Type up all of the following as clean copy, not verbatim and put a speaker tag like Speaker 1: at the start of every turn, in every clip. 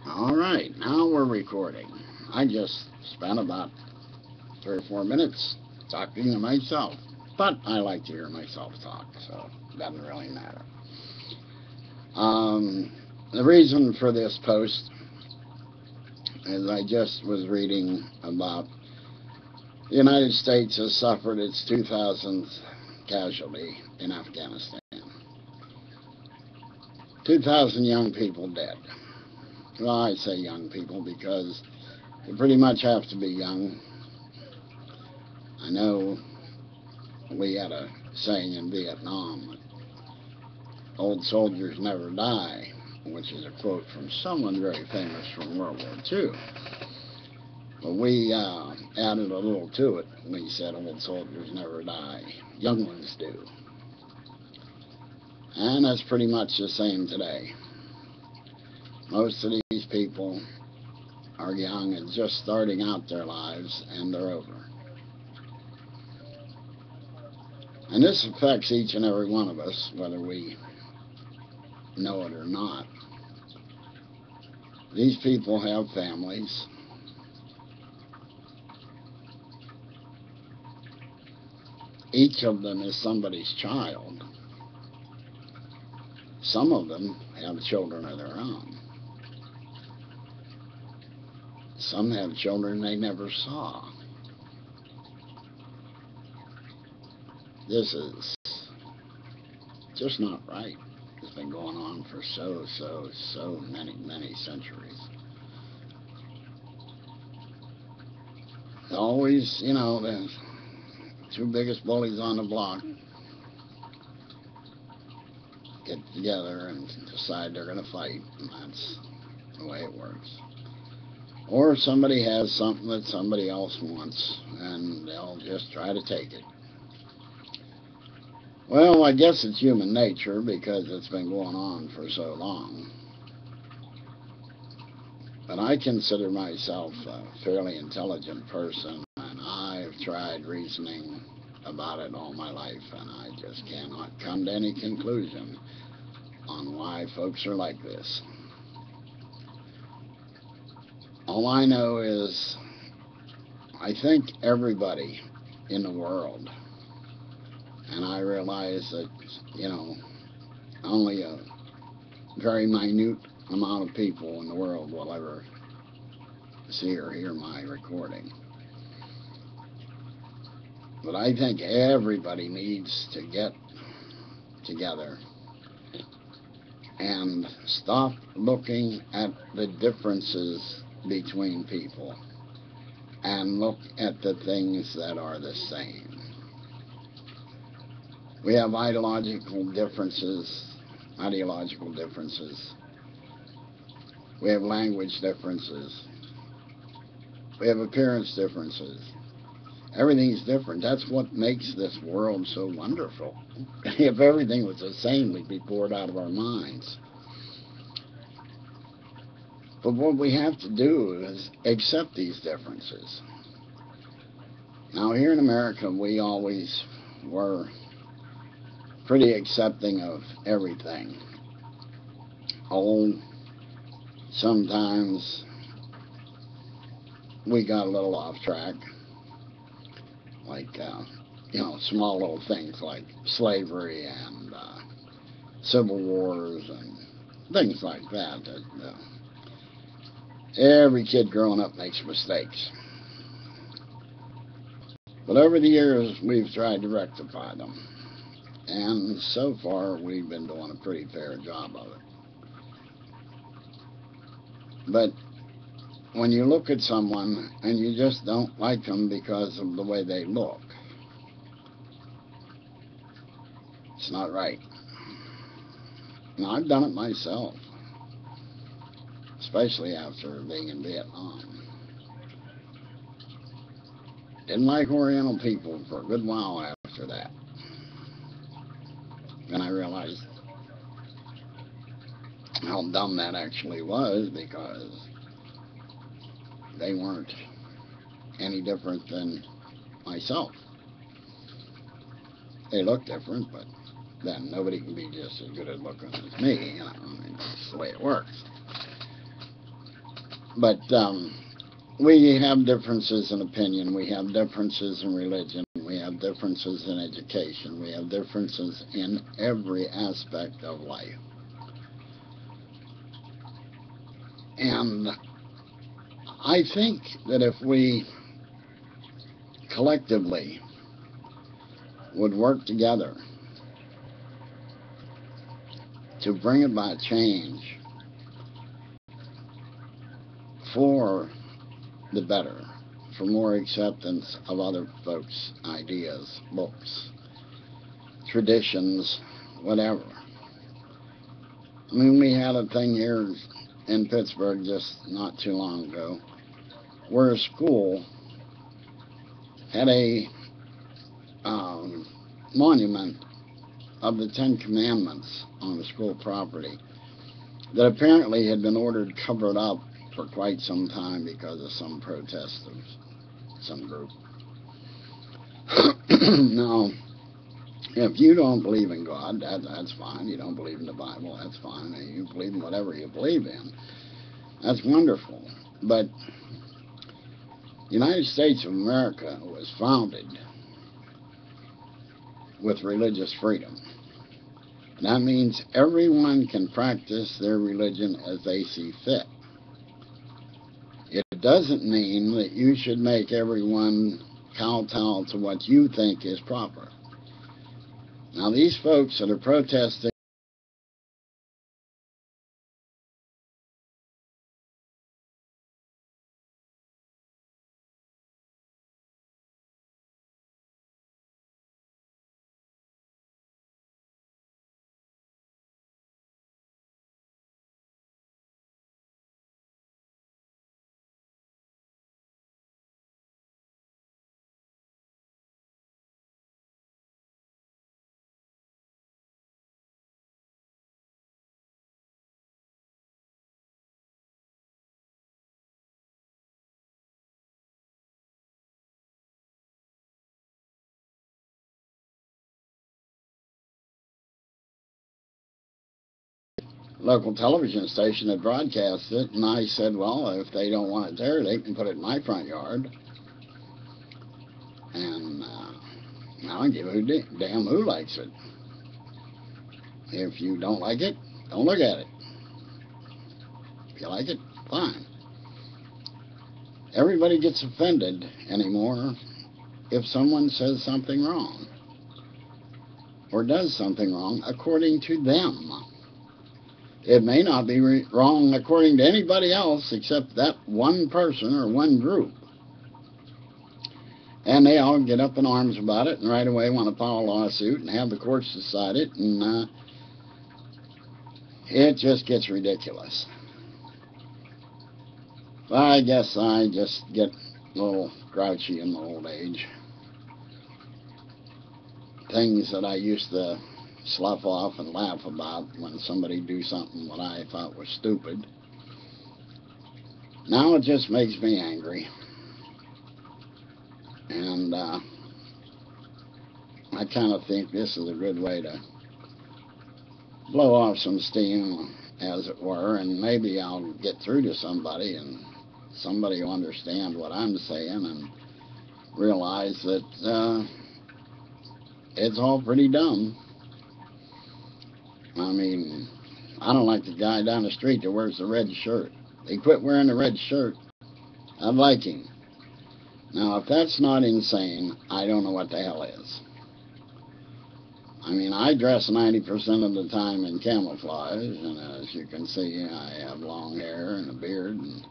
Speaker 1: All right, now we're recording. I just spent about 3 or 4 minutes talking to myself, but I like to hear myself talk, so it doesn't really matter. The reason for this post is I just was reading about the United States has suffered its 2000th casualty in Afghanistan. 2,000 young people dead. Well, I say young people because you pretty much have to be young. I know we had a saying in Vietnam, old soldiers never die, which is a quote from someone very famous from World War II. But we added a little to it. We said old soldiers never die, young ones do. And that's pretty much the same today. Most of these people are young and just starting out their lives, and they're over. And this affects each and every one of us, whether we know it or not. These people have families. Each of them is somebody's child. Some of them have children of their own. Some have children they never saw. This is just not right. It's been going on for so many centuries. Always, the two biggest bullies on the block get together and decide they're going to fight, and that's the way it works. Or somebody has something that somebody else wants, and they'll just try to take it. Well, I guess it's human nature because it's been going on for so long. But I consider myself a fairly intelligent person, and I've tried reasoning about it all my life, and I just cannot come to any conclusion on why folks are like this. All I know is I think everybody in the world, and I realize that, only a very minute amount of people in the world will ever see or hear my recording. But I think everybody needs to get together and stop looking at the differences between people and look at the things that are the same. We have ideological differences. We have language differences. We have appearance differences. Everything's different. That's what makes this world so wonderful. If everything was the same, we'd be bored out of our minds. But what we have to do is accept these differences. Now, here in America, we always were pretty accepting of everything. Sometimes we got a little off track, like, small little things like slavery and civil wars and things like that. Every kid growing up makes mistakes. But over the years, we've tried to rectify them. And so far, we've been doing a pretty fair job of it. But when you look at someone and you just don't like them because of the way they look, it's not right. Now, I've done it myself, especially after being in Vietnam. Didn't like Oriental people for a good while after that. And I realized how dumb that actually was, because they weren't any different than myself. They look different, but then nobody can be just as good at looking as me. That's the way it works. But we have differences in opinion. We have differences in religion. We have differences in education. We have differences in every aspect of life. And I think that if we collectively would work together to bring about change for the better, for more acceptance of other folks' ideas, books, traditions, whatever. I mean, we had a thing here in Pittsburgh just not too long ago where a school had a monument of the Ten Commandments on the school property that apparently had been ordered covered up for quite some time because of some protest of some group. Now, if you don't believe in God, that's fine. You don't believe in the Bible, that's fine. You believe in whatever you believe in. That's wonderful. But the United States of America was founded with religious freedom. That means everyone can practice their religion as they see fit. It doesn't mean that you should make everyone kowtow to what you think is proper. Now, these folks that are protesting local television station that broadcast it, and I said, well, if they don't want it there, they can put it in my front yard. And I don't give a damn who likes it. If you don't like it, don't look at it. If you like it, fine. Everybody gets offended anymore if someone says something wrong or does something wrong according to them. It may not be wrong according to anybody else except that one person or one group. And they all get up in arms about it and right away want to file a lawsuit and have the courts decide it, and it just gets ridiculous. I guess I just get a little grouchy in my old age. Things that I used to slough off and laugh about when somebody do something that I thought was stupid, now it just makes me angry. And I kind of think this is a good way to blow off some steam, as it were, and maybe I'll get through to somebody and somebody will understand what I'm saying and realize that it's all pretty dumb. I mean, I don't like the guy down the street that wears the red shirt. He quit wearing the red shirt. I like him. Now, if that's not insane, I don't know what the hell is. I mean, I dress 90% of the time in camouflage, and as you can see, I have long hair and a beard, and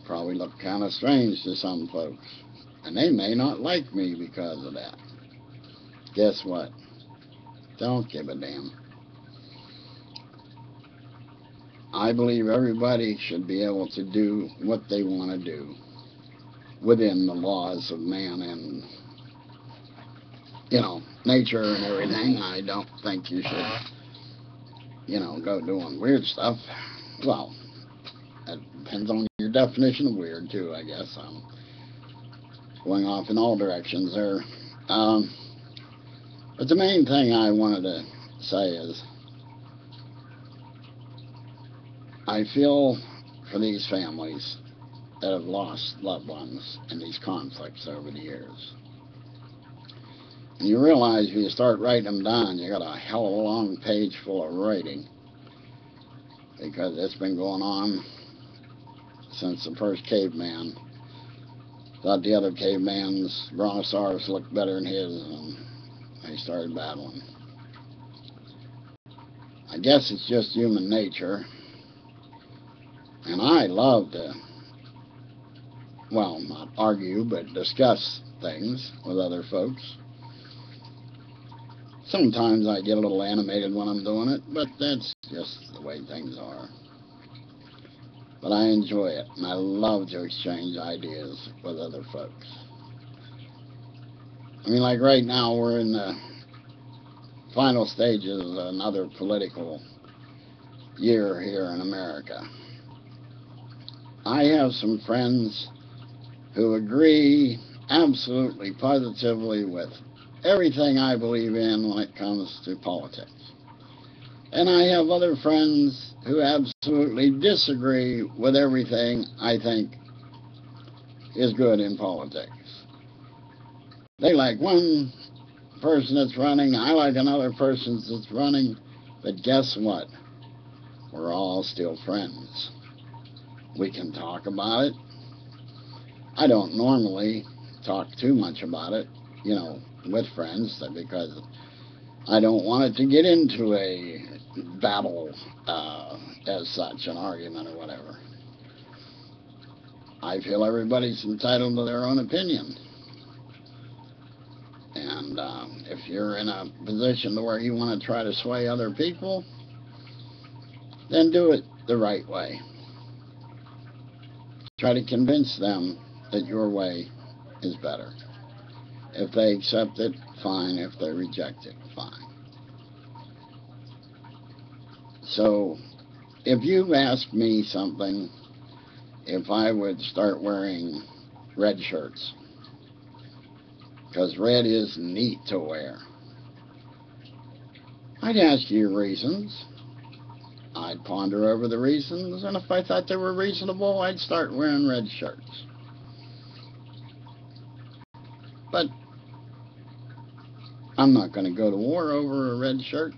Speaker 1: probably look kind of strange to some folks. And they may not like me because of that. Guess what? Don't give a damn. I believe everybody should be able to do what they want to do within the laws of man and, nature and everything. I don't think you should, go doing weird stuff. Well, that depends on your definition of weird, too, I guess. I'm going off in all directions there. But the main thing I wanted to say is, I feel for these families that have lost loved ones in these conflicts over the years. And you realize if you start writing them down, you got a hell of a long page full of writing, because it's been going on since the first caveman thought the other caveman's brontosaurus looked better than his, and they started battling. I guess it's just human nature, and I love to, well, not argue, but discuss things with other folks. Sometimes I get a little animated when I'm doing it, but that's just the way things are. But I enjoy it, and I love to exchange ideas with other folks. I mean, like right now, we're in the final stages of another political year here in America. I have some friends who agree absolutely, positively with everything I believe in when it comes to politics. And I have other friends who absolutely disagree with everything I think is good in politics. They like one person that's running, I like another person that's running, but guess what? We're all still friends. We can talk about it. I don't normally talk too much about it, with friends, because I don't want it to get into a battle as such, an argument or whatever. I feel everybody's entitled to their own opinion. And if you're in a position where you want to try to sway other people, then do it the right way. Try to convince them that your way is better. If they accept it, fine. If they reject it, fine. So, if you've asked me something, if I would start wearing red shirts, because red is neat to wear, I'd ask you reasons. I'd ponder over the reasons, and if I thought they were reasonable, I'd start wearing red shirts. But I'm not going to go to war over a red shirt.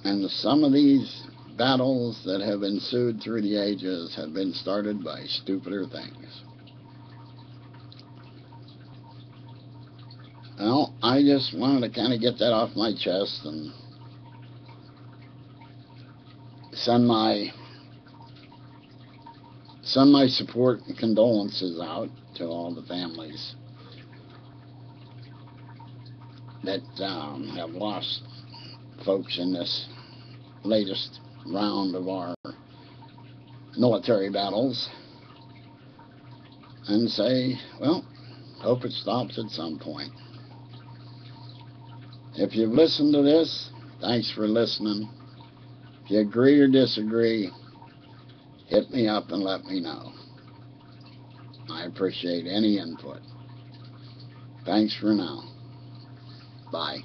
Speaker 1: And some of these battles that have ensued through the ages have been started by stupider things. Well, I just wanted to kind of get that off my chest and send my support and condolences out to all the families that have lost folks in this latest round of our military battles, and say, well, hope it stops at some point. If you've listened to this, thanks for listening. If you agree or disagree, hit me up and let me know. I appreciate any input. Thanks for now. Bye.